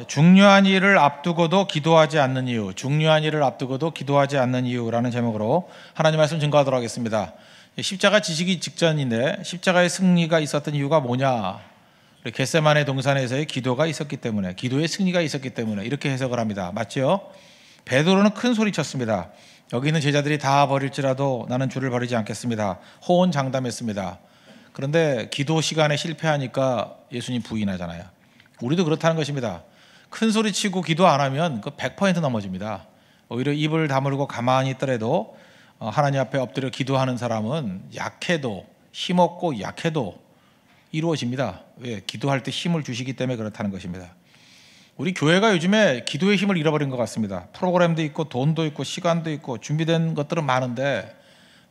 중요한 일을 앞두고도 기도하지 않는 이유, 중요한 일을 앞두고도 기도하지 않는 이유라는 제목으로 하나님 말씀 증거하도록 하겠습니다. 십자가 지시기 직전인데 십자가의 승리가 있었던 이유가 뭐냐? 겟세마네 동산에서의 기도가 있었기 때문에, 기도의 승리가 있었기 때문에 이렇게 해석을 합니다. 맞죠? 베드로는 큰 소리 쳤습니다. 여기 있는 제자들이 다 버릴지라도 나는 주를 버리지 않겠습니다. 호언장담했습니다. 그런데 기도 시간에 실패하니까 예수님 부인하잖아요. 우리도 그렇다는 것입니다. 큰 소리 치고 기도 안 하면 그 100% 넘어집니다. 오히려 입을 다물고 가만히 있더라도 하나님 앞에 엎드려 기도하는 사람은 약해도, 힘없고 약해도 이루어집니다. 왜? 기도할 때 힘을 주시기 때문에 그렇다는 것입니다. 우리 교회가 요즘에 기도의 힘을 잃어버린 것 같습니다. 프로그램도 있고 돈도 있고 시간도 있고 준비된 것들은 많은데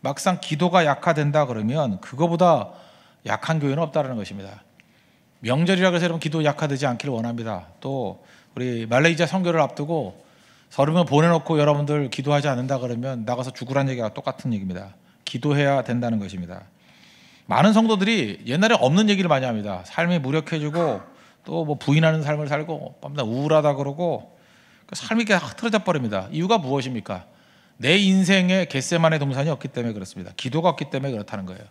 막상 기도가 약화된다 그러면 그거보다 약한 교회는 없다는 것입니다. 명절이라 그래서 여러분 기도 약화되지 않기를 원합니다. 또 우리 말레이시아 선교를 앞두고 서른 명 보내놓고 여러분들 기도하지 않는다 그러면 나가서 죽으란 얘기가 똑같은 얘기입니다. 기도해야 된다는 것입니다. 많은 성도들이 옛날에 없는 얘기를 많이 합니다. 삶이 무력해지고 또 뭐 부인하는 삶을 살고 밤낮 우울하다 그러고 삶이 이렇게 흐트러져 버립니다. 이유가 무엇입니까? 내 인생에 겟세마네 동산이 없기 때문에 그렇습니다. 기도가 없기 때문에 그렇다는 거예요.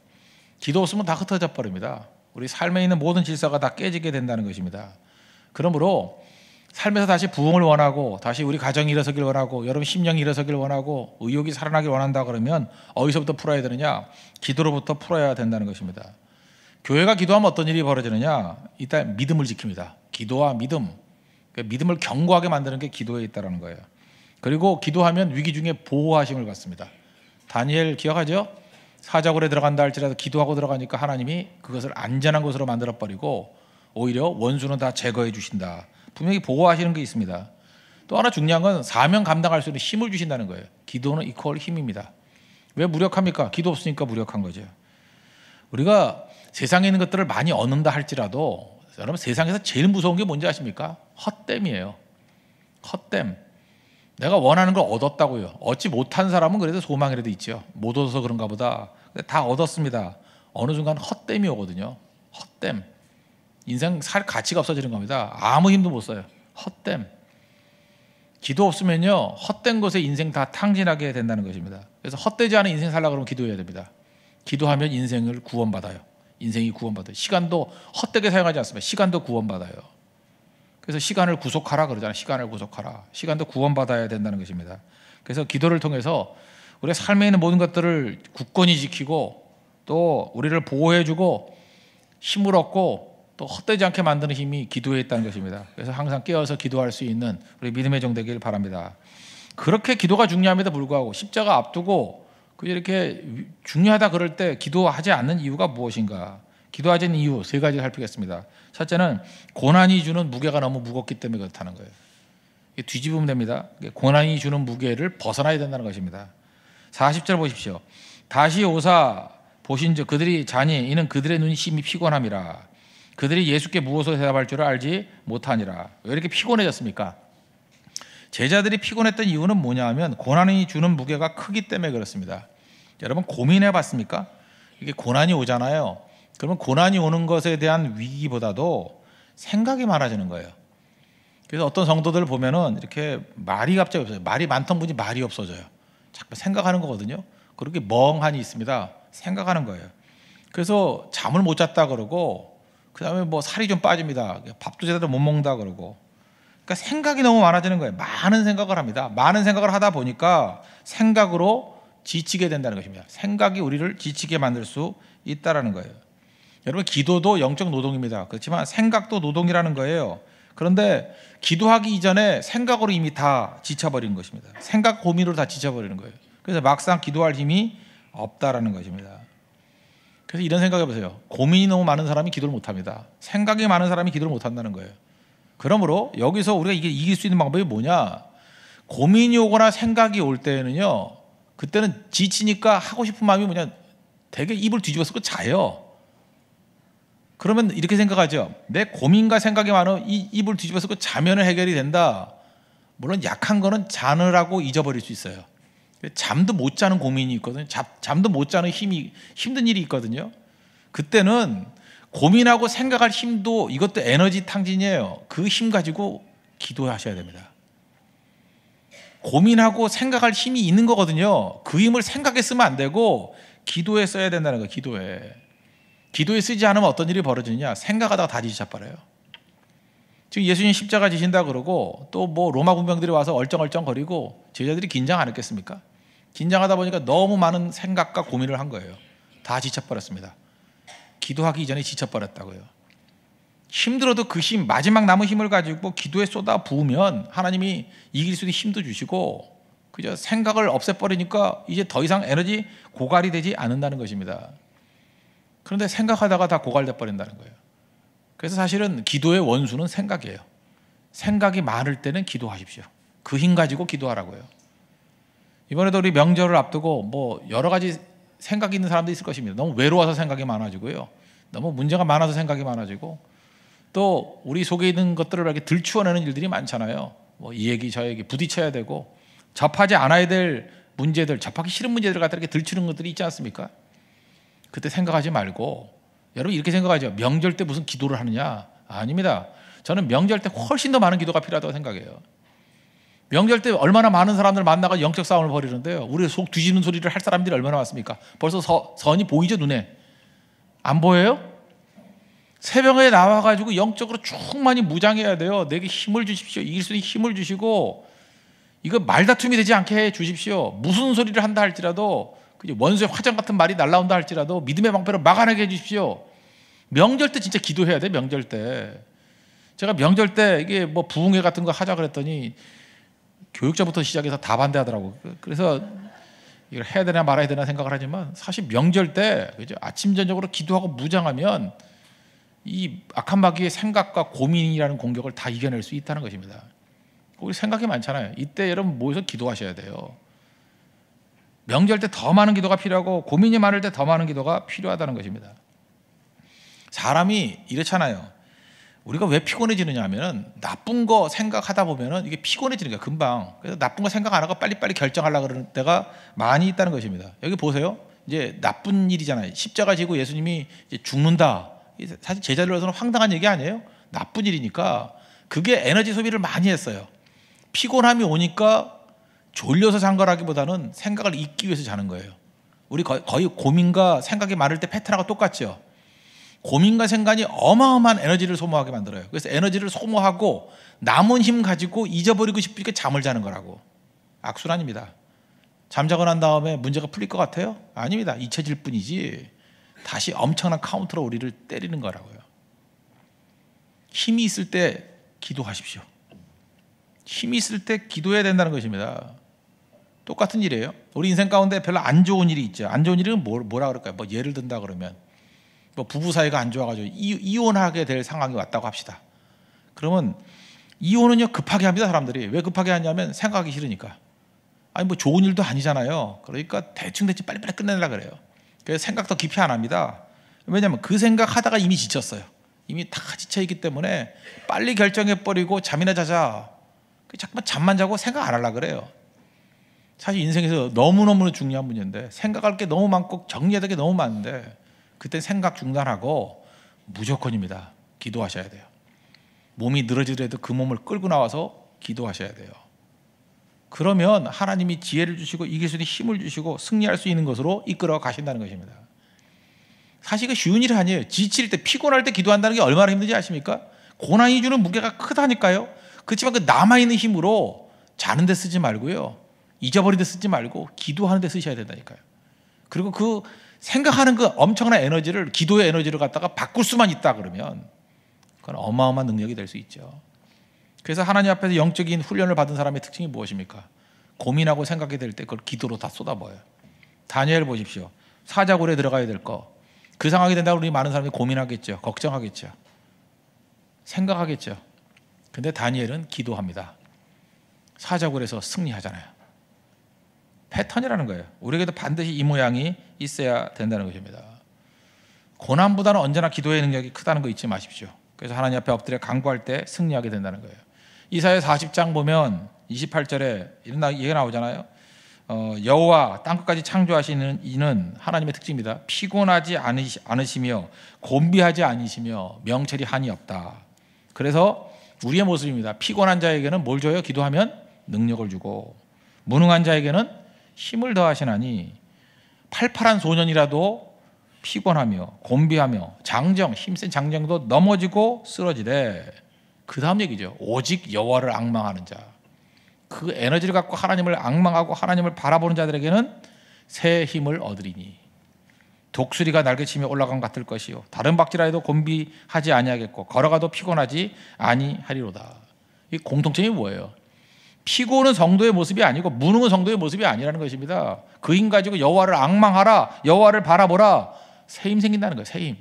기도 없으면 다 흩어져 버립니다. 우리 삶에 있는 모든 질서가 다 깨지게 된다는 것입니다. 그러므로 삶에서 다시 부흥을 원하고 다시 우리 가정이 일어서길 원하고 여러분 심령이 일어서길 원하고 의욕이 살아나길 원한다 그러면 어디서부터 풀어야 되느냐? 기도로부터 풀어야 된다는 것입니다. 교회가 기도하면 어떤 일이 벌어지느냐? 일단 믿음을 지킵니다. 기도와 믿음, 믿음을 견고하게 만드는 게 기도에 있다는 거예요. 그리고 기도하면 위기 중에 보호하심을 받습니다. 다니엘 기억하죠? 사자굴에 들어간다 할지라도 기도하고 들어가니까 하나님이 그것을 안전한 곳으로 만들어버리고 오히려 원수는 다 제거해 주신다. 분명히 보호하시는 게 있습니다. 또 하나 중요한 건 사명 감당할 수 있는 힘을 주신다는 거예요. 기도는 이퀄 힘입니다. 왜 무력합니까? 기도 없으니까 무력한 거죠. 우리가 세상에 있는 것들을 많이 얻는다 할지라도 여러분 세상에서 제일 무서운 게 뭔지 아십니까? 헛됨이에요. 헛됨. 내가 원하는 걸 얻었다고요. 얻지 못한 사람은 그래도 소망이라도 있죠. 못 얻어서 그런가 보다. 다 얻었습니다. 어느 순간 헛됨이 오거든요. 헛됨. 인생 살 가치가 없어지는 겁니다. 아무 힘도 못 써요. 헛됨. 기도 없으면요 헛된 것에 인생 다 탕진하게 된다는 것입니다. 그래서 헛되지 않은 인생 살려고 그러면 기도해야 됩니다. 기도하면 인생을 구원받아요. 인생이 구원받아요. 시간도 헛되게 사용하지 않습니다. 시간도 구원받아요. 그래서 시간을 구속하라 그러잖아요. 시간을 구속하라. 시간도 구원받아야 된다는 것입니다. 그래서 기도를 통해서 우리의 삶에 있는 모든 것들을 굳건히 지키고 또 우리를 보호해주고 힘을 얻고 또 헛되지 않게 만드는 힘이 기도에 있다는 것입니다. 그래서 항상 깨어서 기도할 수 있는 우리 믿음의 종 되길 바랍니다. 그렇게 기도가 중요함에도 불구하고 십자가 앞두고 이렇게 중요하다 그럴 때 기도하지 않는 이유가 무엇인가? 기도하지 않는 이유 세 가지를 살피겠습니다. 첫째는 고난이 주는 무게가 너무 무겁기 때문에 그렇다는 거예요. 뒤집으면 됩니다. 고난이 주는 무게를 벗어나야 된다는 것입니다. 40절 보십시오. 다시 오사 보신즉 그들이 자니 이는 그들의 눈이 심히 피곤함이라. 그들이 예수께 무엇으로 대답할 줄을 알지 못하니라. 왜 이렇게 피곤해졌습니까? 제자들이 피곤했던 이유는 뭐냐 하면 고난이 주는 무게가 크기 때문에 그렇습니다. 여러분 고민해 봤습니까? 이게 고난이 오잖아요. 그러면 고난이 오는 것에 대한 위기보다도 생각이 많아지는 거예요. 그래서 어떤 성도들을 보면은 이렇게 말이 갑자기 없어요. 말이 많던 분이 말이 없어져요. 자꾸 생각하는 거거든요. 그렇게 멍하니 있습니다. 생각하는 거예요. 그래서 잠을 못 잤다 그러고 그다음에 뭐 살이 좀 빠집니다. 밥도 제대로 못 먹는다 그러고. 그러니까 생각이 너무 많아지는 거예요. 많은 생각을 합니다. 많은 생각을 하다 보니까 생각으로 지치게 된다는 것입니다. 생각이 우리를 지치게 만들 수 있다라는 거예요. 여러분 기도도 영적 노동입니다. 그렇지만 생각도 노동이라는 거예요. 그런데 기도하기 이전에 생각으로 이미 다 지쳐버리는 것입니다. 생각 고민으로 다 지쳐버리는 거예요. 그래서 막상 기도할 힘이 없다라는 것입니다. 그래서 이런 생각해 보세요. 고민이 너무 많은 사람이 기도를 못합니다. 생각이 많은 사람이 기도를 못한다는 거예요. 그러므로 여기서 우리가 이길 수 있는 방법이 뭐냐? 고민이 오거나 생각이 올 때는요, 그때는 지치니까 하고 싶은 마음이 뭐냐? 되게 입을 뒤집어서 자요. 그러면 이렇게 생각하죠. 내 고민과 생각이 많아 이 입을 뒤집어서 자면 해결이 된다. 물론 약한 거는 자느라고 잊어버릴 수 있어요. 잠도 못 자는 고민이 있거든요. 잠도 못 자는 힘든 일이 있거든요. 그때는 고민하고 생각할 힘도 이것도 에너지 탕진이에요. 그 힘 가지고 기도하셔야 됩니다. 고민하고 생각할 힘이 있는 거거든요. 그 힘을 생각에 쓰면 안 되고 기도에 써야 된다는 거예요. 기도에 쓰지 않으면 어떤 일이 벌어지느냐, 생각하다가 다 뒤집어버려요. 지금 예수님 십자가 지신다 그러고 또 뭐 로마 군병들이 와서 얼쩡얼쩡거리고 제자들이 긴장 안 했겠습니까? 긴장하다 보니까 너무 많은 생각과 고민을 한 거예요. 다 지쳐버렸습니다. 기도하기 이전에 지쳐버렸다고요. 힘들어도 그 힘, 마지막 남은 힘을 가지고 기도에 쏟아 부으면 하나님이 이길 수 있는 힘도 주시고, 그저 생각을 없애버리니까 이제 더 이상 에너지 고갈이 되지 않는다는 것입니다. 그런데 생각하다가 다 고갈돼 버린다는 거예요. 그래서 사실은 기도의 원수는 생각이에요. 생각이 많을 때는 기도하십시오. 그 힘 가지고 기도하라고요. 이번에도 우리 명절을 앞두고 뭐 여러 가지 생각이 있는 사람도 있을 것입니다. 너무 외로워서 생각이 많아지고요, 너무 문제가 많아서 생각이 많아지고, 또 우리 속에 있는 것들을 이렇게 들추어내는 일들이 많잖아요. 뭐 이 얘기 저 얘기 부딪혀야 되고, 접하지 않아야 될 문제들, 접하기 싫은 문제들 갖다 이렇게 들추는 것들이 있지 않습니까? 그때 생각하지 말고, 여러분 이렇게 생각하죠. 명절 때 무슨 기도를 하느냐? 아닙니다. 저는 명절 때 훨씬 더 많은 기도가 필요하다고 생각해요. 명절 때 얼마나 많은 사람들 만나가 영적 싸움을 벌이는데요, 우리 속 뒤지는 소리를 할 사람들이 얼마나 많습니까? 벌써 선이 보이죠, 눈에? 안 보여요? 새벽에 나와가지고 영적으로 충만히 무장해야 돼요. 내게 힘을 주십시오. 이길 수 있는 힘을 주시고, 이거 말다툼이 되지 않게 해 주십시오. 무슨 소리를 한다 할지라도, 원수의 화장 같은 말이 날라온다 할지라도 믿음의 방패로 막아내게 해 주십시오. 명절 때 진짜 기도해야 돼. 명절 때 제가 명절 때 이게 뭐 부흥회 같은 거 하자 그랬더니 교육자부터 시작해서 다 반대하더라고. 그래서 이걸 해야 되나 말아야 되나 생각을 하지만, 사실 명절 때 그죠? 아침 저녁으로 기도하고 무장하면 이 악한 마귀의 생각과 고민이라는 공격을 다 이겨낼 수 있다는 것입니다. 우리 생각이 많잖아요. 이때 여러분 모여서 기도하셔야 돼요. 명절 때 더 많은 기도가 필요하고, 고민이 많을 때 더 많은 기도가 필요하다는 것입니다. 사람이 이렇잖아요. 우리가 왜 피곤해지느냐 하면, 나쁜 거 생각하다 보면 이게 피곤해지는 거예요, 금방. 그래서 나쁜 거 생각 안 하고 빨리빨리 결정하려고 그러는 때가 많이 있다는 것입니다. 여기 보세요. 이제 나쁜 일이잖아요. 십자가 지고 예수님이 이제 죽는다. 사실 제자들로서는 황당한 얘기 아니에요? 나쁜 일이니까 그게 에너지 소비를 많이 했어요. 피곤함이 오니까 졸려서 잔 거라기보다는 생각을 잊기 위해서 자는 거예요. 우리 거의 고민과 생각이 많을 때 패턴하고 똑같죠. 고민과 생각이 어마어마한 에너지를 소모하게 만들어요. 그래서 에너지를 소모하고 남은 힘 가지고 잊어버리고 싶으니까 잠을 자는 거라고. 악순환입니다. 잠자고 난 다음에 문제가 풀릴 것 같아요? 아닙니다. 잊혀질 뿐이지 다시 엄청난 카운터로 우리를 때리는 거라고요. 힘이 있을 때 기도하십시오. 힘이 있을 때 기도해야 된다는 것입니다. 똑같은 일이에요. 우리 인생 가운데 별로 안 좋은 일이 있죠. 안 좋은 일은 뭐라 그럴까요? 뭐 예를 든다 그러면, 뭐 부부 사이가 안 좋아가지고 이혼하게 될 상황이 왔다고 합시다. 그러면 이혼은요 급하게 합니다. 사람들이 왜 급하게 하냐면 생각하기 싫으니까. 아니 뭐 좋은 일도 아니잖아요. 그러니까 대충 빨리빨리 끝내려고 그래요. 그래서 생각 더 깊이 안 합니다. 왜냐하면 그 생각하다가 이미 지쳤어요. 이미 다 지쳐있기 때문에 빨리 결정해버리고 잠이나 자자. 자꾸만 잠만 자고 생각 안 하려고 그래요. 사실 인생에서 너무너무 중요한 문제인데, 생각할 게 너무 많고 정리해야 될 게 너무 많은데, 그때 생각 중단하고 무조건입니다. 기도하셔야 돼요. 몸이 늘어지더라도 그 몸을 끌고 나와서 기도하셔야 돼요. 그러면 하나님이 지혜를 주시고 이길 수 있는 힘을 주시고 승리할 수 있는 것으로 이끌어 가신다는 것입니다. 사실 이거 쉬운 일이 아니에요. 지칠 때, 피곤할 때 기도한다는 게 얼마나 힘든지 아십니까? 고난이 주는 무게가 크다니까요. 그렇지만 그 남아있는 힘으로 자는 데 쓰지 말고요, 잊어버린 데 쓰지 말고 기도하는 데 쓰셔야 된다니까요. 그리고 그 생각하는 그 엄청난 에너지를 기도의 에너지로 갖다가 바꿀 수만 있다 그러면 그건 어마어마한 능력이 될 수 있죠. 그래서 하나님 앞에서 영적인 훈련을 받은 사람의 특징이 무엇입니까? 고민하고 생각이 될 때 그걸 기도로 다 쏟아부어요. 다니엘 보십시오. 사자굴에 들어가야 될 거, 그 상황이 된다고 우리 많은 사람들이 고민하겠죠. 걱정하겠죠. 생각하겠죠. 근데 다니엘은 기도합니다. 사자굴에서 승리하잖아요. 패턴이라는 거예요. 우리에게도 반드시 이 모양이 있어야 된다는 것입니다. 고난보다는 언제나 기도의 능력이 크다는 거 잊지 마십시오. 그래서 하나님 앞에 엎드려 간구할 때 승리하게 된다는 거예요. 이사야 40장 보면 28절에 이런 얘기가 나오잖아요. 여호와 땅끝까지 창조하시는 이는 하나님의 특징입니다. 피곤하지 않으시며 곤비하지 않으시며 명철이 한이 없다. 그래서 우리의 모습입니다. 피곤한 자에게는 뭘 줘요? 기도하면 능력을 주고, 무능한 자에게는 힘을 더하시나니 팔팔한 소년이라도 피곤하며 곤비하며 장정, 힘센 장정도 넘어지고 쓰러지되, 그 다음 얘기죠. 오직 여호와를 앙망하는 자, 그 에너지를 갖고 하나님을 앙망하고 하나님을 바라보는 자들에게는 새 힘을 얻으리니 독수리가 날개치며 올라간 것 같을 것이요 다른 박질하여도 곤비하지 아니하겠고 걸어가도 피곤하지 아니하리로다. 이 공통점이 뭐예요? 피곤은 성도의 모습이 아니고 무능은 성도의 모습이 아니라는 것입니다. 그 힘 가지고 여호와를 앙망하라, 여호와를 바라보라, 새 힘 생긴다는 거예요. 새 힘.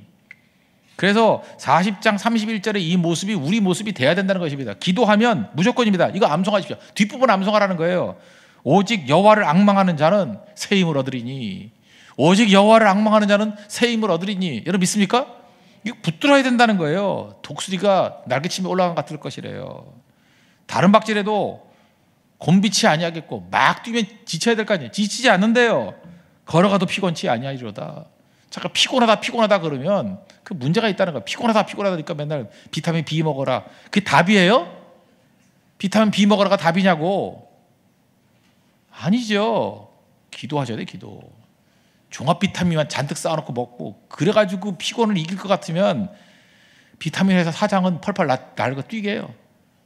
그래서 40장 31절에 이 모습이 우리 모습이 돼야 된다는 것입니다. 기도하면 무조건입니다. 이거 암송하십시오. 뒷부분 암송하라는 거예요. 오직 여호와를 앙망하는 자는 새 힘을 얻으리니, 오직 여호와를 앙망하는 자는 새 힘을 얻으리니. 여러분 믿습니까? 이거 붙들어야 된다는 거예요. 독수리가 날개치며 올라간 것 같을 것이래요. 다른 박질에도 곤비치 아니하겠고, 막 뛰면 지쳐야 될 거 아니에요. 지치지 않는데요. 걸어가도 피곤치 아니하리로다. 잠깐 피곤하다 그러면 그 문제가 있다는 거야. 피곤하다니까 맨날 비타민 B 먹어라. 그게 답이에요? 비타민 B 먹어라가 답이냐고. 아니죠. 기도하셔야 돼. 기도. 종합 비타민만 잔뜩 쌓아놓고 먹고 그래가지고 피곤을 이길 것 같으면 비타민 회사 사장은 펄펄 날고 뛰게 해요.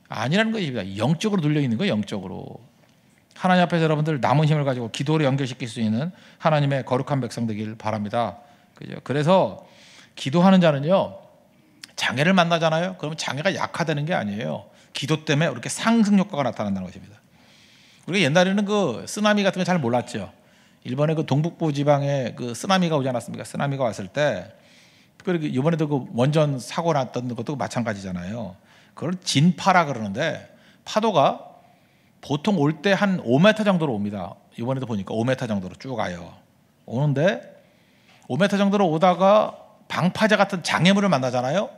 아니라는 것입니다. 영적으로 눌려있는 거예요. 영적으로. 하나님 앞에서 여러분들 남은 힘을 가지고 기도로 연결시킬 수 있는 하나님의 거룩한 백성 되길 바랍니다. 그죠? 그래서 기도하는 자는요, 장애를 만나잖아요. 그러면 장애가 약화되는 게 아니에요. 기도 때문에 이렇게 상승 효과가 나타난다는 것입니다. 우리가 옛날에는 그 쓰나미 같은 거 잘 몰랐죠. 일본의 그 동북부 지방에 그 쓰나미가 오지 않았습니까? 쓰나미가 왔을 때, 그리고 이번에도 그 원전 사고 났던 것도 마찬가지잖아요. 그걸 진파라 그러는데, 파도가 보통 올 때 한 5m 정도로 옵니다. 이번에도 보니까 5m 정도로 쭉 와요. 오는데 5m 정도로 오다가 방파제 같은 장애물을 만나잖아요.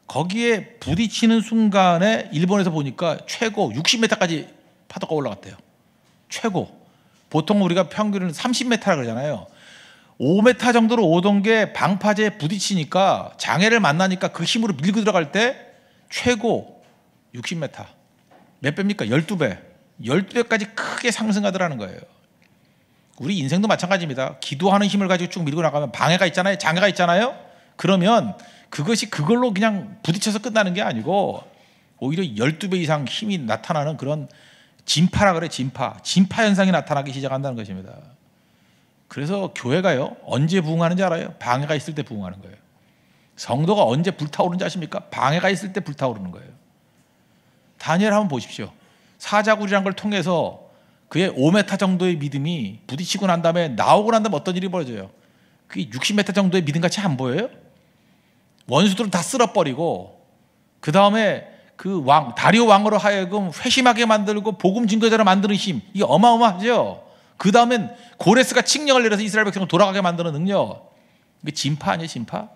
거기에 부딪히는 순간에 일본에서 보니까 최고 60m까지 파도가 올라갔대요. 최고. 보통 우리가 평균은 30m라 그러잖아요. 5m 정도로 오던 게 방파제에 부딪히니까, 장애를 만나니까 그 힘으로 밀고 들어갈 때 최고 60m. 몇 배입니까? 12배. 12배까지 크게 상승하더라는 거예요. 우리 인생도 마찬가지입니다. 기도하는 힘을 가지고 쭉 밀고 나가면 방해가 있잖아요. 장애가 있잖아요. 그러면 그것이 그걸로 그냥 부딪혀서 끝나는 게 아니고 오히려 12배 이상 힘이 나타나는 그런 진파라 그래. 진파 현상이 나타나기 시작한다는 것입니다. 그래서 교회가요, 언제 부흥하는지 알아요? 방해가 있을 때 부흥하는 거예요. 성도가 언제 불타오르는지 아십니까? 방해가 있을 때 불타오르는 거예요. 다니엘 한번 보십시오. 사자굴이라는 걸 통해서 그의 5m 정도의 믿음이 부딪히고 난 다음에 나오고 난 다음에 어떤 일이 벌어져요? 그게 60m 정도의 믿음같이 안 보여요? 원수들은 다 쓸어버리고, 그 다음에 그 왕, 다리오 왕으로 하여금 회심하게 만들고 복음 증거자로 만드는 힘, 이게 어마어마하죠. 그 다음엔 고레스가 칙령을 내려서 이스라엘 백성을 돌아가게 만드는 능력, 이게 진파 아니에요? 진파?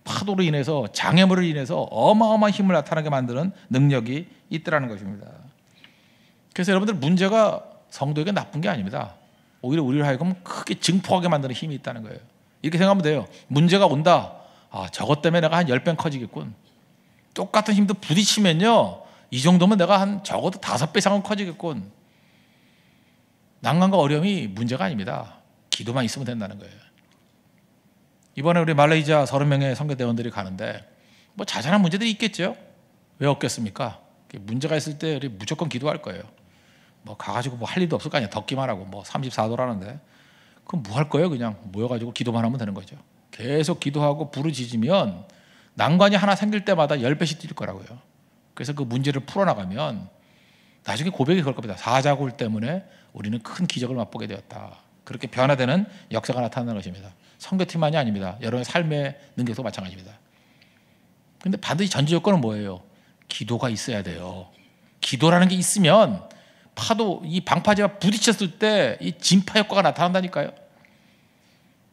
파도로 인해서, 장애물로 인해서 어마어마한 힘을 나타나게 만드는 능력이 있더라는 것입니다. 그래서 여러분들, 문제가 성도에게 나쁜 게 아닙니다. 오히려 우리를 하여금 크게 증폭하게 만드는 힘이 있다는 거예요. 이렇게 생각하면 돼요. 문제가 온다. 아, 저것 때문에 내가 한 10배 커지겠군. 똑같은 힘도 부딪히면요, 이 정도면 내가 한 적어도 5배 이상은 커지겠군. 난관과 어려움이 문제가 아닙니다. 기도만 있으면 된다는 거예요. 이번에 우리 말레이시아 30명의 선교대원들이 가는데 뭐 자잘한 문제들이 있겠죠. 왜 없겠습니까? 문제가 있을 때 우리 무조건 기도할 거예요. 뭐 가가지고 뭐 할 일도 없을 거 아니야. 덥기만 하고 뭐 34도라는데 그럼 뭐 할 거예요? 그냥 모여가지고 기도만 하면 되는 거죠. 계속 기도하고 부르짖으면 난관이 하나 생길 때마다 10배씩 뛸 거라고요. 그래서 그 문제를 풀어나가면 나중에 고백이 그럴 겁니다. 사자굴 때문에 우리는 큰 기적을 맛보게 되었다. 그렇게 변화되는 역사가 나타나는 것입니다. 선교팀만이 아닙니다. 여러분의 삶의 능력도 마찬가지입니다. 그런데 반드시 전제 조건은 뭐예요? 기도가 있어야 돼요. 기도라는 게 있으면 파도, 이 방파제가 부딪혔을 때 이 진파 효과가 나타난다니까요.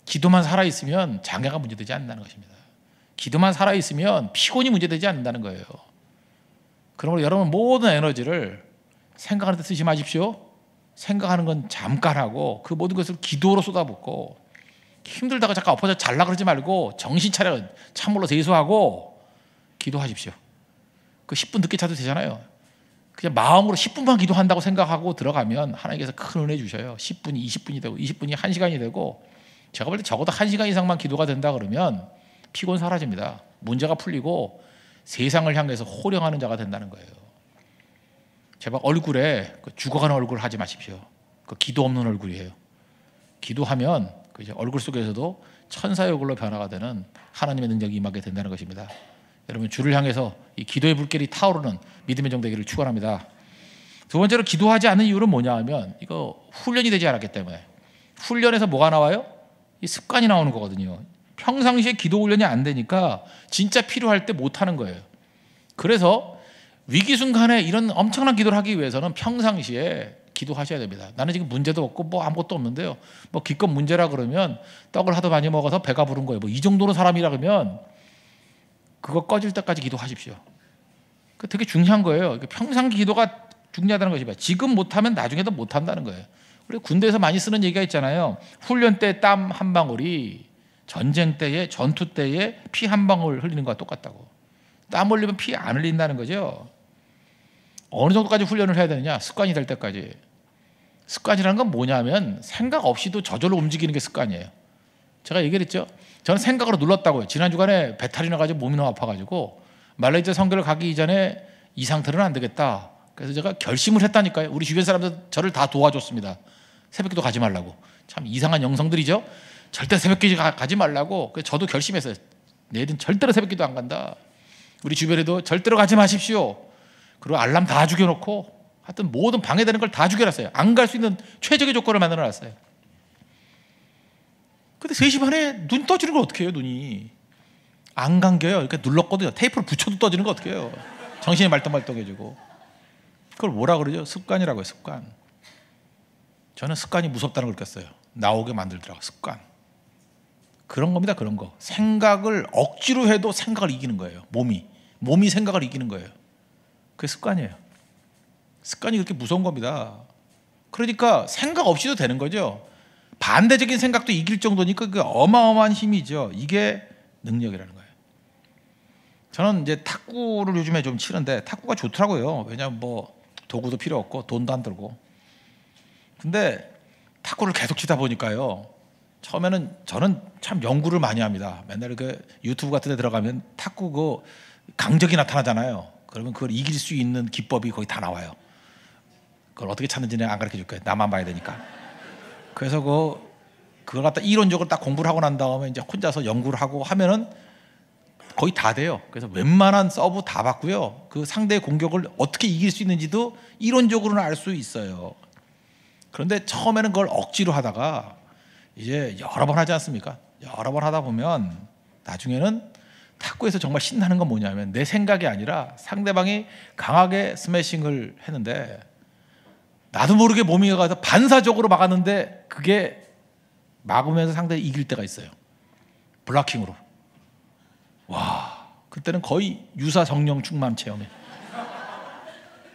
기도만 살아있으면 장애가 문제되지 않는다는 것입니다. 기도만 살아있으면 피곤이 문제되지 않는다는 거예요. 그러므로 여러분 모든 에너지를 생각하는 데 쓰지 마십시오. 생각하는 건 잠깐 하고 그 모든 것을 기도로 쏟아붓고, 힘들다가 잠깐 엎어져 잘라 그러지 말고 정신 차려 참으로 세수하고 기도하십시오. 그 10분 늦게 자도 되잖아요. 그냥 마음으로 10분만 기도한다고 생각하고 들어가면 하나님께서 큰 은혜 주셔요. 10분이 20분이 되고 20분이 1시간이 되고, 제가 볼 때 적어도 1시간 이상만 기도가 된다 그러면 피곤 사라집니다. 문제가 풀리고 세상을 향해서 호령하는 자가 된다는 거예요. 제발 얼굴에 죽어가는 얼굴 하지 마십시오. 그 기도 없는 얼굴이에요. 기도하면 그 이제 얼굴 속에서도 천사의 얼굴로 변화가 되는 하나님의 능력이 임하게 된다는 것입니다. 여러분, 주를 향해서 이 기도의 불길이 타오르는 믿음의 정되기를 축원합니다. 두 번째로 기도하지 않는 이유는 뭐냐 하면, 이거 훈련이 되지 않았기 때문에. 훈련에서 뭐가 나와요? 이 습관이 나오는 거거든요. 평상시에 기도 훈련이 안 되니까 진짜 필요할 때 못하는 거예요. 그래서 위기 순간에 이런 엄청난 기도를 하기 위해서는 평상시에 기도하셔야 됩니다. 나는 지금 문제도 없고 뭐 아무것도 없는데요, 뭐 기껏 문제라 그러면 떡을 하도 많이 먹어서 배가 부른 거예요. 뭐 이 정도로 사람이라 그러면 그거 꺼질 때까지 기도하십시오. 그 되게 중요한 거예요. 평상 기도가 중요하다는 것입니다. 지금 못하면 나중에도 못한다는 거예요. 우리 군대에서 많이 쓰는 얘기가 있잖아요. 훈련 때 땀 한 방울이 전쟁 때에, 전투 때에 피 한 방울 흘리는 것과 똑같다고. 땀 흘리면 피 안 흘린다는 거죠. 어느 정도까지 훈련을 해야 되느냐? 습관이 될 때까지. 습관이라는 건 뭐냐면 생각 없이도 저절로 움직이는 게 습관이에요. 제가 얘기했죠. 저는 생각으로 눌렀다고요. 지난 주간에 배탈이 나가지고 몸이 너무 아파가지고 말레이시아 선교를 가기 이전에 이 상태로는 안 되겠다. 그래서 제가 결심을 했다니까요. 우리 주변 사람들 저를 다 도와줬습니다. 새벽기도 가지 말라고. 참 이상한 영성들이죠. 절대 새벽기도 가지 말라고. 그래서 저도 결심했어요. 내일은 절대로 새벽기도 안 간다. 우리 주변에도 절대로 가지 마십시오. 그리고 알람 다 죽여놓고 하여튼 모든 방해되는 걸 다 죽여놨어요. 안 갈 수 있는 최적의 조건을 만들어놨어요. 근데 3시 반에 눈 떠지는 걸 어떻게 해요? 눈이 안 감겨요. 이렇게 눌렀거든요. 테이프를 붙여도 떠지는 거 어떻게 해요? 정신이 말똥말똥해지고. 그걸 뭐라 그러죠? 습관이라고 해요. 습관. 저는 습관이 무섭다는 걸 느꼈어요. 나오게 만들더라고요. 습관. 그런 겁니다. 그런 거. 생각을 억지로 해도 생각을 이기는 거예요. 몸이 생각을 이기는 거예요. 그게 습관이에요. 습관이 그렇게 무서운 겁니다. 그러니까 생각 없이도 되는 거죠. 반대적인 생각도 이길 정도니까 그 어마어마한 힘이죠. 이게 능력이라는 거예요. 저는 이제 탁구를 요즘에 좀 치는데 탁구가 좋더라고요. 왜냐하면 뭐 도구도 필요 없고 돈도 안 들고. 근데 탁구를 계속 치다 보니까요. 처음에는 저는 참 연구를 많이 합니다. 맨날 그 유튜브 같은 데 들어가면 탁구 그 강적이 나타나잖아요. 그러면 그걸 이길 수 있는 기법이 거기 다 나와요. 그걸 어떻게 찾는지는 안 가르쳐 줄 거예요. 나만 봐야 되니까. 그래서 그걸 갖다 이론적으로 딱 공부를 하고 난 다음에 이제 혼자서 연구를 하고 하면은 거의 다 돼요. 그래서 웬만한 서브 다 받고요. 그 상대의 공격을 어떻게 이길 수 있는지도 이론적으로는 알 수 있어요. 그런데 처음에는 그걸 억지로 하다가 이제 여러 번 하지 않습니까? 여러 번 하다 보면 나중에는 탁구에서 정말 신나는 건 뭐냐면 내 생각이 아니라 상대방이 강하게 스매싱을 했는데 나도 모르게 몸이 가서 반사적으로 막았는데 그게 막으면서 상대를 이길 때가 있어요. 블락킹으로. 와, 그때는 거의 유사성령 충만 체험에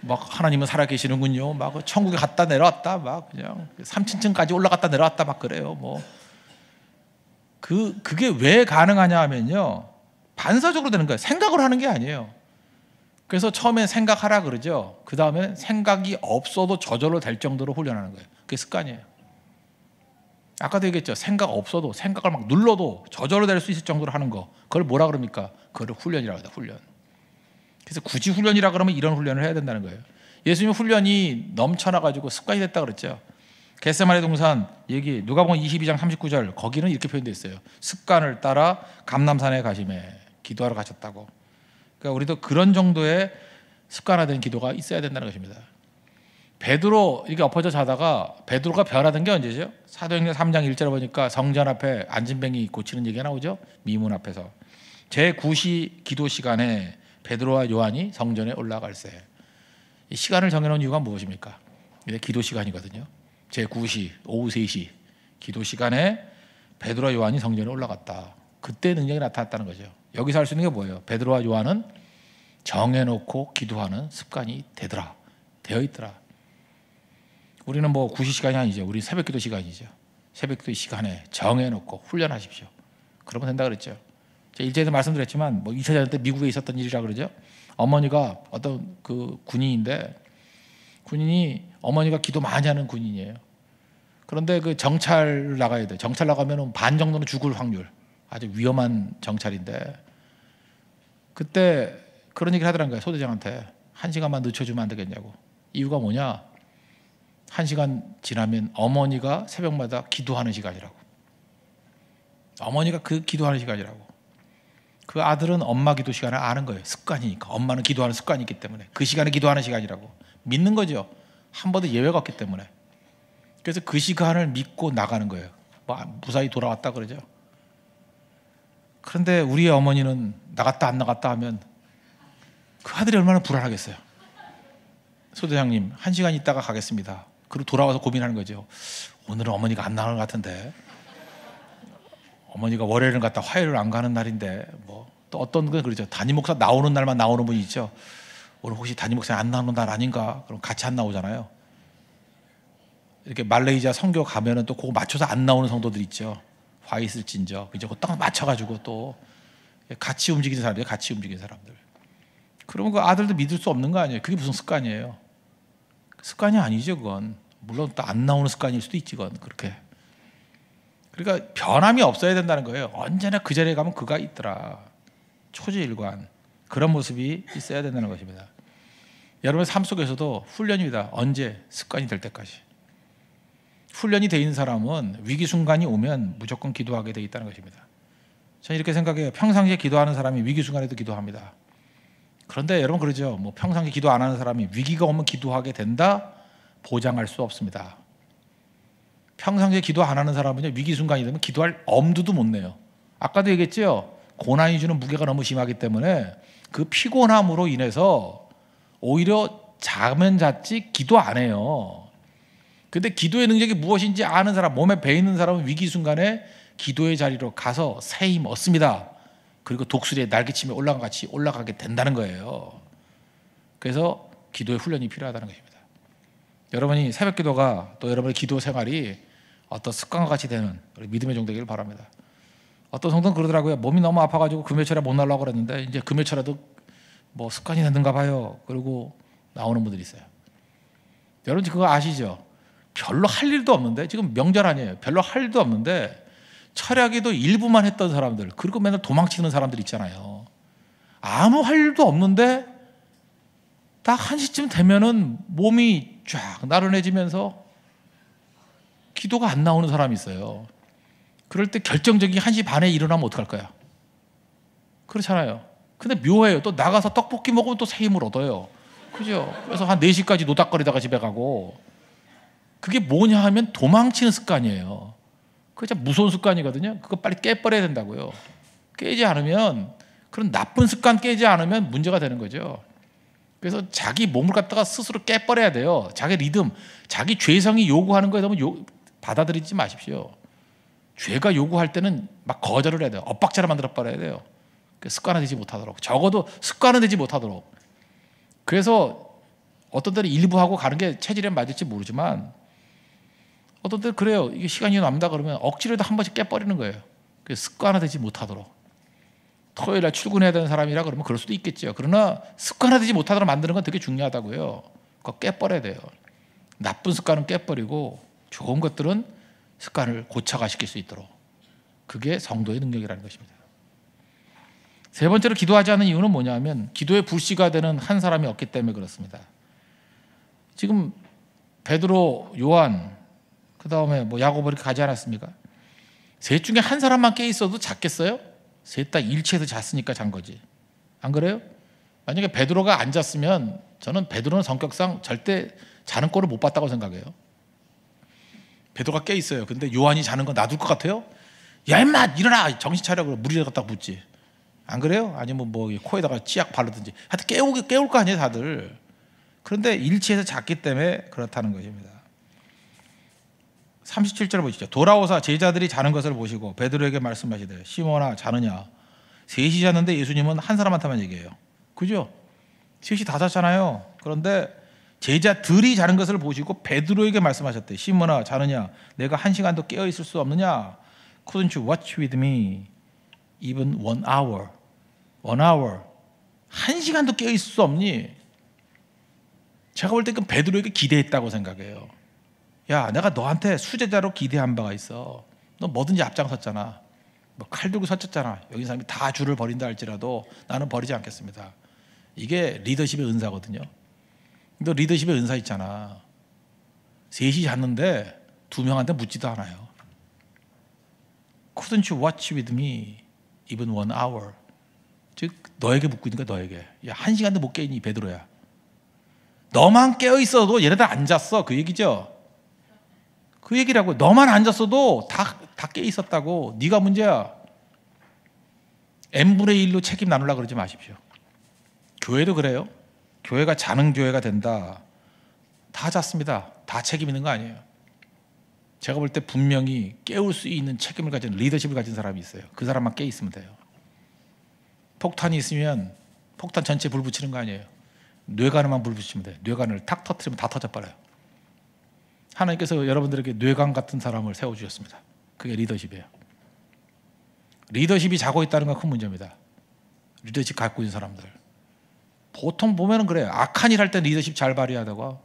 막 하나님은 살아계시는군요. 막 천국에 갔다 내려왔다, 막 그냥 3층까지 올라갔다 내려왔다 막 그래요. 뭐 그게 왜 가능하냐 하면요, 반사적으로 되는 거예요. 생각을 하는 게 아니에요. 그래서 처음에 생각하라 그러죠. 그 다음에 생각이 없어도 저절로 될 정도로 훈련하는 거예요. 그게 습관이에요. 아까도 얘기했죠. 생각 없어도 생각을 막 눌러도 저절로 될 수 있을 정도로 하는 거. 그걸 뭐라 그럽니까? 그걸 훈련이라고 합니다. 훈련. 그래서 굳이 훈련이라 그러면 이런 훈련을 해야 된다는 거예요. 예수님 훈련이 넘쳐나가지고 습관이 됐다 그랬죠. 겟세마네 동산 얘기 누가복음 22장 39절 거기는 이렇게 표현되어 있어요. 습관을 따라 감람산에 가시매 기도하러 가셨다고. 그러니까 우리도 그런 정도의 습관화된 기도가 있어야 된다는 것입니다. 베드로 이렇게 엎어져 자다가 베드로가 변화된 게 언제죠? 사도행전 3장 1절에 보니까 성전 앞에 안진뱅이 고치는 얘기가 나오죠. 미문 앞에서. 제9시 기도 시간에 베드로와 요한이 성전에 올라갈세. 이 시간을 정해놓은 이유가 무엇입니까? 이게 기도 시간이거든요. 제9시 오후 3시 기도 시간에 베드로와 요한이 성전에 올라갔다. 그때 능력이 나타났다는 거죠. 여기서 할 수 있는 게 뭐예요? 베드로와 요한은 정해놓고 기도하는 습관이 되어 있더라. 우리는 뭐 9시 시간이 아니죠. 우리 새벽기도 시간이죠. 새벽기도 시간에 정해놓고 훈련하십시오. 그러면 된다 그랬죠. 제가 일제에서 말씀드렸지만 뭐 2차 대전 때 미국에 있었던 일이라 그러죠. 어머니가 어떤 그 군인인데, 군인이 어머니가 기도 많이 하는 군인이에요. 그런데 그 정찰 나가야 돼. 정찰 나가면 반 정도는 죽을 확률, 아주 위험한 정찰인데, 그때 그런 얘기를 하더란 거예요. 소대장한테 1시간만 늦춰주면 안 되겠냐고. 이유가 뭐냐? 1시간 지나면 어머니가 새벽마다 기도하는 시간이라고. 어머니가 그 기도하는 시간이라고. 그 아들은 엄마 기도 시간을 아는 거예요. 습관이니까. 엄마는 기도하는 습관이 있기 때문에 그 시간에 기도하는 시간이라고 믿는 거죠. 한 번도 예외가 없기 때문에. 그래서 그 시간을 믿고 나가는 거예요. 뭐 무사히 돌아왔다 그러죠. 그런데 우리의 어머니는 나갔다 안 나갔다 하면 그 아들이 얼마나 불안하겠어요. 소대장님 1시간 있다가 가겠습니다. 그리고 돌아와서 고민하는 거죠. 오늘은 어머니가 안 나가는 것 같은데, 어머니가 월요일을 갔다 화요일을 안 가는 날인데, 뭐 또 어떤 건 그러죠. 담임 목사 나오는 날만 나오는 분이 있죠. 오늘 혹시 담임 목사 안 나오는 날 아닌가? 그럼 같이 안 나오잖아요. 이렇게 말레이시아 선교 가면은 또 그거 맞춰서 안 나오는 성도들 있죠. 화 있을진저, 그죠? 딱 맞춰가지고 또 같이 움직이는 사람들, 같이 움직이는 사람들. 그러면 그 아들도 믿을 수 없는 거 아니에요? 그게 무슨 습관이에요? 습관이 아니죠, 그건. 물론 또 안 나오는 습관일 수도 있지, 그건. 그렇게. 그러니까 변함이 없어야 된다는 거예요. 언제나 그 자리에 가면 그가 있더라. 초지일관. 그런 모습이 있어야 된다는 것입니다. 여러분의 삶 속에서도 훈련입니다. 언제? 습관이 될 때까지. 훈련이 돼 있는 사람은 위기 순간이 오면 무조건 기도하게 돼 있다는 것입니다. 저는 이렇게 생각해요. 평상시에 기도하는 사람이 위기 순간에도 기도합니다. 그런데 여러분 그러죠. 뭐 평상시에 기도 안 하는 사람이 위기가 오면 기도하게 된다? 보장할 수 없습니다. 평상시에 기도 안 하는 사람은요, 위기 순간이 되면 기도할 엄두도 못 내요. 아까도 얘기했죠. 고난이 주는 무게가 너무 심하기 때문에 그 피곤함으로 인해서 오히려 자면 잤지 기도 안 해요. 근데 기도의 능력이 무엇인지 아는 사람, 몸에 배이는 사람은 위기 순간에 기도의 자리로 가서 새 힘 얻습니다. 그리고 독수리에 날개치며 같이 올라가게 된다는 거예요. 그래서 기도의 훈련이 필요하다는 것입니다. 여러분이 새벽 기도가 또 여러분의 기도 생활이 어떤 습관과 같이 되는 믿음의 종 되기를 바랍니다. 어떤 성도는 그러더라고요. 몸이 너무 아파가지고 금요철에 못 나오려고 그랬는데 이제 금요철에도 뭐 습관이 됐는가 봐요. 그리고 나오는 분들이 있어요. 여러분 그거 아시죠? 별로 할 일도 없는데, 지금 명절 아니에요. 별로 할 일도 없는데 철야기도 일부만 했던 사람들, 그리고 맨날 도망치는 사람들 있잖아요. 아무 할 일도 없는데 딱 1시쯤 되면은 몸이 쫙 나른해지면서 기도가 안 나오는 사람이 있어요. 그럴 때 결정적인 1시 반에 일어나면 어떡할 거야? 그렇잖아요. 근데 묘해요. 또 나가서 떡볶이 먹으면 또 새 힘을 얻어요. 그죠? 그래서 한 4시까지 노닥거리다가 집에 가고. 그게 뭐냐 하면 도망치는 습관이에요. 그게 참 무서운 습관이거든요. 그거 빨리 깨버려야 된다고요. 깨지 않으면, 그런 나쁜 습관 깨지 않으면 문제가 되는 거죠. 그래서 자기 몸을 갖다가 스스로 깨버려야 돼요. 자기 리듬, 자기 죄성이 요구하는 거에 너무 받아들이지 마십시오. 죄가 요구할 때는 막 거절을 해야 돼요. 엇박자를 만들어 버려야 돼요. 습관화 되지 못하도록. 적어도 습관화 되지 못하도록. 그래서 어떤 때는 일부 하고 가는 게 체질에 맞을지 모르지만, 어떤 때는 그래요. 이게 시간이 남다 그러면 억지로도 한 번씩 깨버리는 거예요. 습관화 되지 못하도록. 토요일 날 출근해야 되는 사람이라 그러면 그럴 수도 있겠죠. 그러나 습관화되지 못하도록 만드는 건 되게 중요하다고요. 그거 깨버려야 돼요. 나쁜 습관은 깨버리고 좋은 것들은 습관을 고착화시킬 수 있도록. 그게 성도의 능력이라는 것입니다. 세 번째로 기도하지 않는 이유는 뭐냐면 기도의 불씨가 되는 한 사람이 없기 때문에 그렇습니다. 지금 베드로, 요한, 그 다음에 뭐 야고보 이렇게 가지 않았습니까? 셋 중에 한 사람만 깨 있어도 잤겠어요? 셋 다 일치해서 잤으니까 잔 거지. 안 그래요? 만약에 베드로가 안 잤으면 저는 베드로는 성격상 절대 자는 꼴을 못 봤다고 생각해요. 베드로가 깨 있어요. 근데 요한이 자는 건 놔둘 것 같아요? 야 임마 일어나 정신 차려. 그러고 물에 갖다 붓지. 안 그래요? 아니면 뭐 코에다가 치약 바르든지. 하여튼 깨울 거 아니에요 다들. 그런데 일치해서 잤기 때문에 그렇다는 것입니다. 37절 보시죠. 돌아오사 제자들이 자는 것을 보시고 베드로에게 말씀하시되 시몬아 자느냐. 셋이 잤는데 예수님은 한 사람한테만 얘기해요. 그죠? 셋이 다 잤잖아요. 그런데 제자들이 자는 것을 보시고 베드로에게 말씀하셨대. 시몬아 자느냐. 내가 1시간도 깨어 있을 수 없느냐. Couldn't you watch with me even 1 hour? 1 hour. 한 시간도 깨어 있을 수 없니? 제가 볼 때 그 베드로에게 기대했다고 생각해요. 야, 내가 너한테 수제자로 기대한 바가 있어. 너 뭐든지 앞장섰잖아. 뭐 칼 들고 섰잖아. 여기 사람이 다 줄을 버린다 할지라도 나는 버리지 않겠습니다. 이게 리더십의 은사거든요. 너 리더십의 은사 있잖아. 셋이 잤는데 두 명한테 묻지도 않아요. Couldn't you watch with me even 1 hour? 즉 너에게 묻고 있는 거야. 너에게. 야, 한 시간도 못 깨있니 베드로야. 너만 깨어있어도 얘네들 안 잤어. 그 얘기죠. 그 얘기라고. 너만 안 잤어도 다 깨있었다고. 네가 문제야. n분의 1로 책임 나누려고 그러지 마십시오. 교회도 그래요. 교회가 자는 교회가 된다. 다 잤습니다. 다 책임 있는 거 아니에요. 제가 볼 때 분명히 깨울 수 있는 책임을 가진 리더십을 가진 사람이 있어요. 그 사람만 깨 있으면 돼요. 폭탄이 있으면 폭탄 전체 불 붙이는 거 아니에요. 뇌관에만 불 붙이면 돼요. 뇌관을 탁 터뜨리면 다 터져버려요. 하나님께서 여러분들에게 뇌관 같은 사람을 세워주셨습니다. 그게 리더십이에요. 리더십이 자고 있다는 건 큰 문제입니다. 리더십 갖고 있는 사람들. 보통 보면은 그래요. 악한 일 할 때 리더십 잘 발휘하다가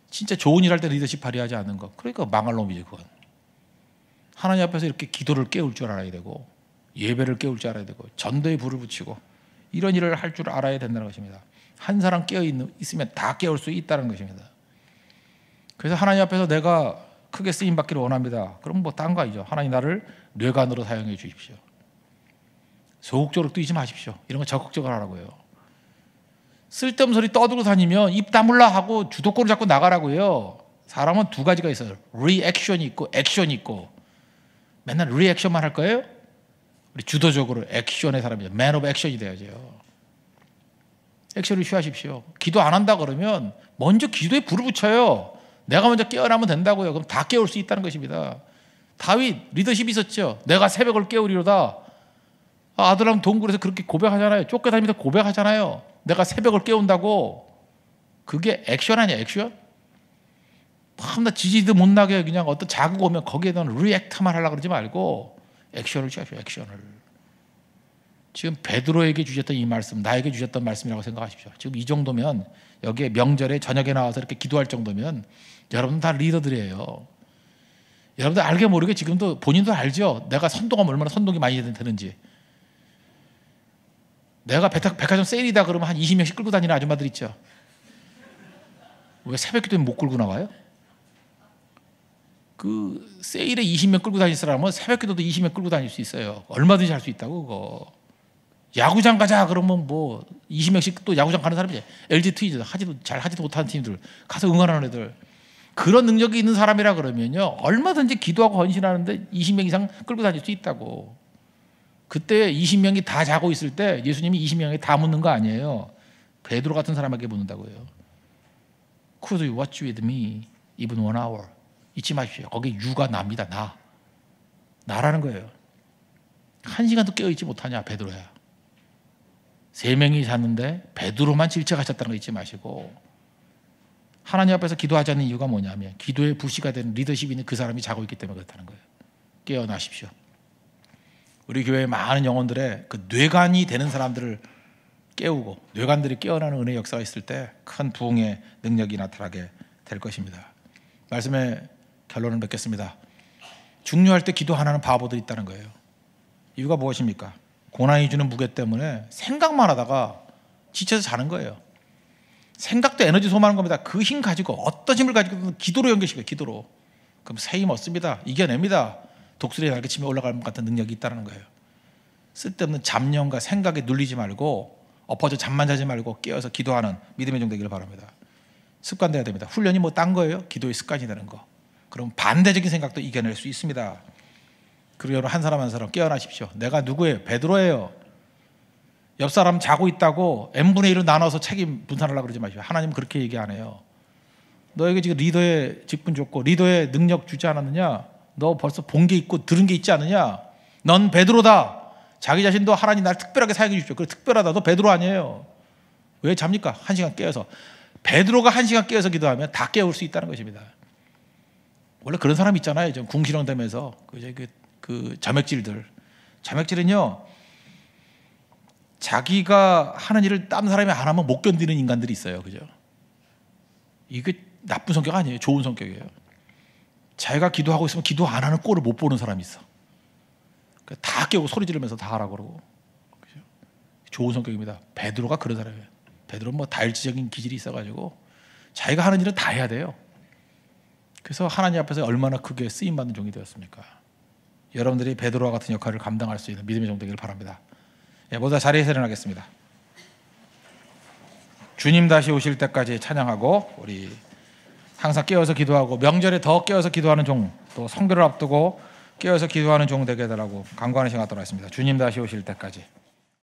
진짜 좋은 일 할 때 리더십 발휘하지 않는 거. 그러니까 망할 놈이지 그건. 하나님 앞에서 이렇게 기도를 깨울 줄 알아야 되고 예배를 깨울 줄 알아야 되고 전도에 불을 붙이고 이런 일을 할 줄 알아야 된다는 것입니다. 한 사람 깨어 있으면 다 깨울 수 있다는 것입니다. 그래서 하나님 앞에서 내가 크게 쓰임 받기를 원합니다. 그럼 뭐 딴 거 아니죠. 하나님 나를 뇌관으로 사용해 주십시오. 소극적으로 뛰지 마십시오. 이런 거 적극적으로 하라고요. 쓸데없는 소리 떠들고 다니면 입 다물라 하고 주도권을 잡고 나가라고요. 사람은 두 가지가 있어요. 리액션이 있고 액션이 있고. 맨날 리액션만 할 거예요? 우리 주도적으로 액션의 사람이죠. 맨 오브 액션이 돼야죠. 액션을 취하십시오. 기도 안 한다 그러면 먼저 기도에 불을 붙여요. 내가 먼저 깨어나면 된다고요. 그럼 다 깨울 수 있다는 것입니다. 다윗 리더십이 있었죠. 내가 새벽을 깨우리로다. 아들랑 동굴에서 그렇게 고백하잖아요. 쫓겨다니면서 고백하잖아요. 내가 새벽을 깨운다고. 그게 액션 아니야, 액션? 나 지지도 못나게 그냥 어떤 자국 오면 거기에는 리액트만 하려고 그러지 말고 액션을 취하십시오, 액션을. 지금 베드로에게 주셨던 이 말씀, 나에게 주셨던 말씀이라고 생각하십시오. 지금 이 정도면 여기에 명절에 저녁에 나와서 이렇게 기도할 정도면 여러분 다 리더들이에요. 여러분들 알게 모르게 지금도 본인도 알죠? 내가 선동하면 얼마나 선동이 많이 되는지. 내가 백화점 세일이다 그러면 한 20명씩 끌고 다니는 아줌마들 있죠. 왜 새벽 기도에 못 끌고 나와요? 그 세일에 20명 끌고 다닐 사람은 새벽 기도도 20명 끌고 다닐 수 있어요. 얼마든지 할 수 있다고 그거. 야구장 가자 그러면 뭐 20명씩 또 야구장 가는 사람이지. LG 트윈즈 하지도 못하는 팀들 가서 응원하는 애들. 그런 능력이 있는 사람이라 그러면요 얼마든지 기도하고 헌신하는데 20명 이상 끌고 다닐 수 있다고. 그때 20명이 다 자고 있을 때 예수님이 20명에게 다 묻는 거 아니에요. 베드로 같은 사람에게 묻는다고요. Could you watch with me even 1 hour? 잊지 마십시오. 거기 유가 납니다. 나라는 거예요. 한 시간도 깨어있지 못하냐 베드로야. 3명이 잤는데 베드로만 질책하셨다는 거 잊지 마시고 하나님 앞에서 기도하지 않는 이유가 뭐냐면 기도의 부시가 되는 리더십이 있는 그 사람이 자고 있기 때문에 그렇다는 거예요. 깨어나십시오. 우리 교회의 많은 영혼들의 그 뇌관이 되는 사람들을 깨우고 뇌관들이 깨어나는 은혜의 역사가 있을 때 큰 부흥의 능력이 나타나게 될 것입니다. 말씀의 결론을 맺겠습니다. 중요할 때 기도 안 하는 바보들이 있다는 거예요. 이유가 무엇입니까? 고난이 주는 무게 때문에 생각만 하다가 지쳐서 자는 거예요. 생각도 에너지 소모하는 겁니다. 그 힘 가지고 어떤 힘을 가지고 기도로 연결시켜요. 기도로. 그럼 새 힘 얻습니다. 이겨냅니다. 독수리의 날개치며 올라갈 것 같은 능력이 있다는 거예요. 쓸데없는 잡념과 생각에 눌리지 말고 엎어져 잠만 자지 말고 깨어서 기도하는 믿음의 종 되기를 바랍니다. 습관돼야 됩니다. 훈련이 뭐 딴 거예요? 기도의 습관이 되는 거. 그럼 반대적인 생각도 이겨낼 수 있습니다. 그리고 여러분 한 사람 한 사람 깨어나십시오. 내가 누구예요? 베드로예요. 옆 사람 자고 있다고 n분의 1로 나눠서 책임 분산하려고 그러지 마십시오. 하나님은 그렇게 얘기 안 해요. 너에게 지금 리더의 직분 줬고 리더의 능력 주지 않았느냐? 너 벌써 본 게 있고 들은 게 있지 않느냐? 넌 베드로다. 자기 자신도 하나님 날 특별하게 사용해 주십시오. 그래 특별하다. 너 베드로 아니에요. 왜 잡니까? 1시간 깨어서. 베드로가 1시간 깨어서 기도하면 다 깨울 수 있다는 것입니다. 원래 그런 사람 있잖아요. 좀 궁시렁대면서 그 점액질은요 자기가 하는 일을 다른 사람이 안 하면 못 견디는 인간들이 있어요. 그죠? 이게 나쁜 성격 아니에요. 좋은 성격이에요. 자기가 기도하고 있으면 기도 안 하는 꼴을 못 보는 사람이 있어. 다 깨우고 소리 지르면서 다 하라고 그러고. 그죠? 좋은 성격입니다. 베드로가 그런 사람이에요. 베드로는 뭐 다일지적인 기질이 있어가지고 자기가 하는 일은 다 해야 돼요. 그래서 하나님 앞에서 얼마나 크게 쓰임받는 종이 되었습니까? 여러분들이 베드로와 같은 역할을 감당할 수 있는 믿음의 종 되기를 바랍니다. 예, 모두 자리에서 일어나겠습니다. 주님 다시 오실 때까지 찬양하고, 우리 항상 깨어서 기도하고 명절에 더 깨어서 기도하는 종, 또 성교를 앞두고 깨어서 기도하는 종 되게 해달라고 간구하는 시간 갖도록 하겠습니다. 주님 다시 오실 때까지.